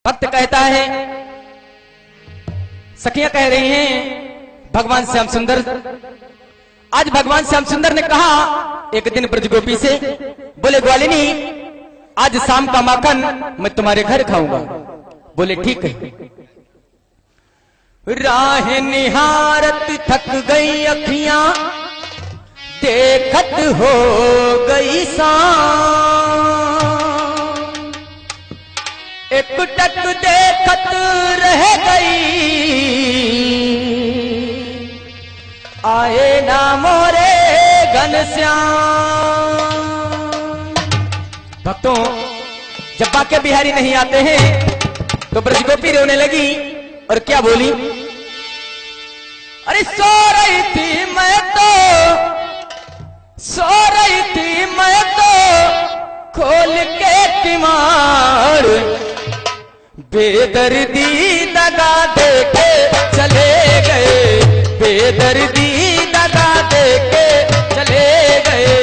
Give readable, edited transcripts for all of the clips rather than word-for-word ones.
भक्त कहता है, सखियां कह रही हैं भगवान श्याम सुंदर, आज भगवान श्याम सुंदर ने कहा एक दिन ब्रजगोपी से, बोले ग्वालिनी आज शाम का माखन मैं तुम्हारे घर खाऊंगा। बोले ठीक है। राह निहारत थक गई अखियां, देखत हो गई शाम, एक टक देखत रह गई, आए ना मोरे घनश्याम। भक्तों, जब बाके बिहारी नहीं आते हैं तो ब्रजगोपी रोने लगी और क्या बोली, अरे सो रही थी मैं तो, सो रही थी मैं तो खोल के किमार, बेदर्दी दगा दे के चले गए, बेदर्दी दगा दे के चले गए,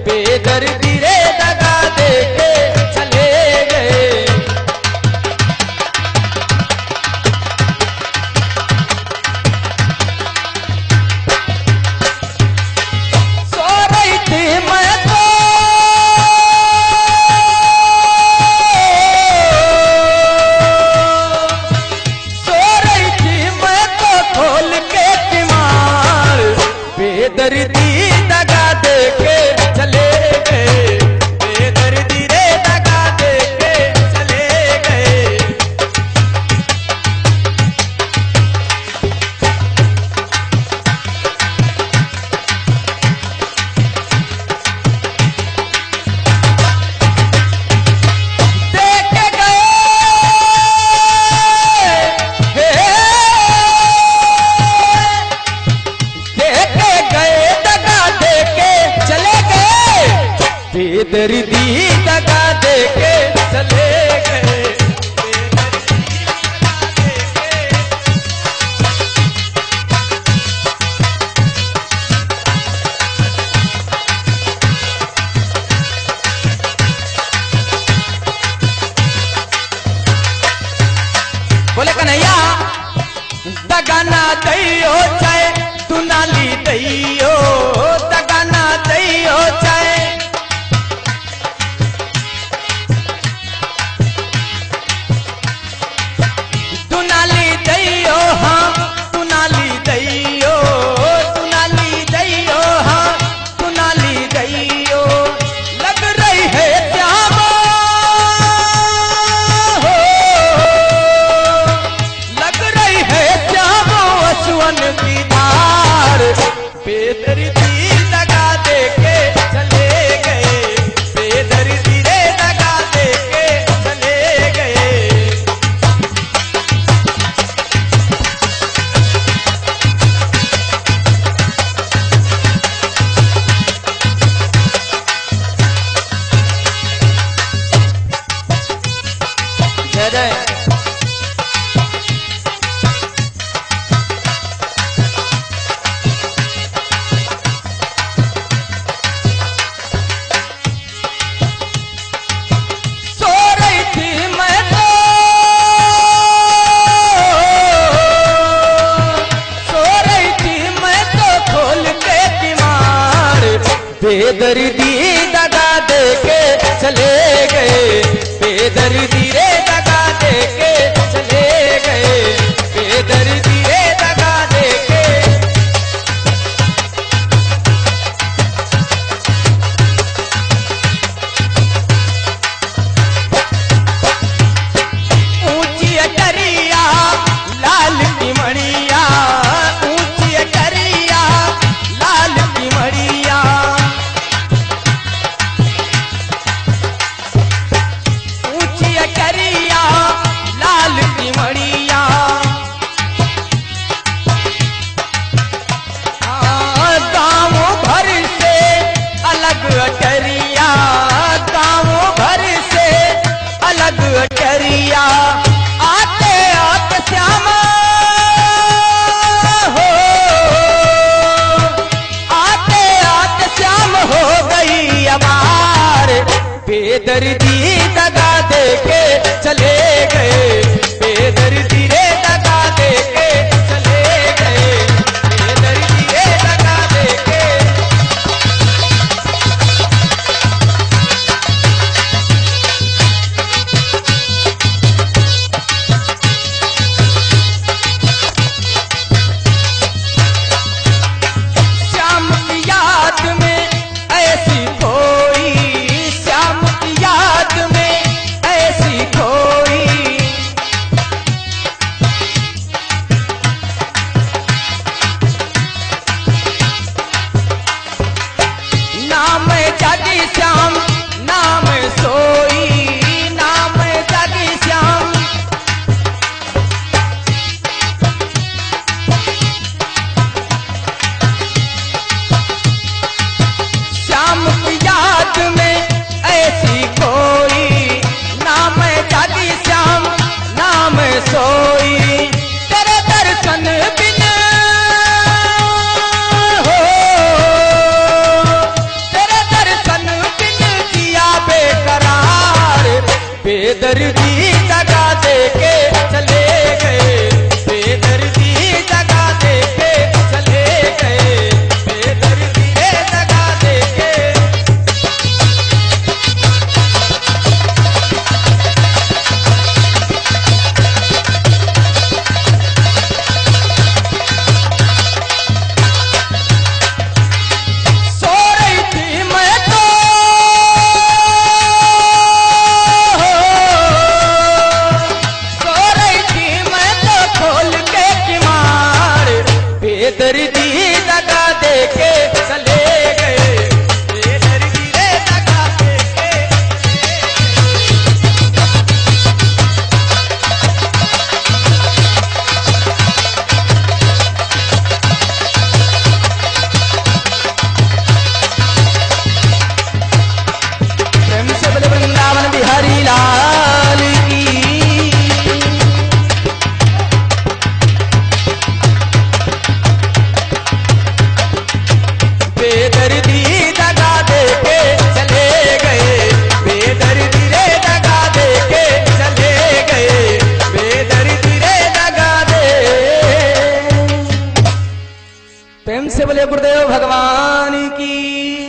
बेदर्दी रे दगा दे के चले गए। सो रही थी मैं तो, बेदर्दी दगा दे के चले गए, बेदर्दी रे दगा दे के चले गए। देखे गए बेदर्दी दगा दे के चले गए, बेदर्दी दगा दे के। बोले कन्हैया दगा ना दैयो चाहे तू नाली दैयो, दगा ना दैयो चाहे बेदर्दी दगा दे के चले गए, बेदर्दी रे दगा दे के चले गए। जय जय। बेदर्दी दगा दे के चले गए,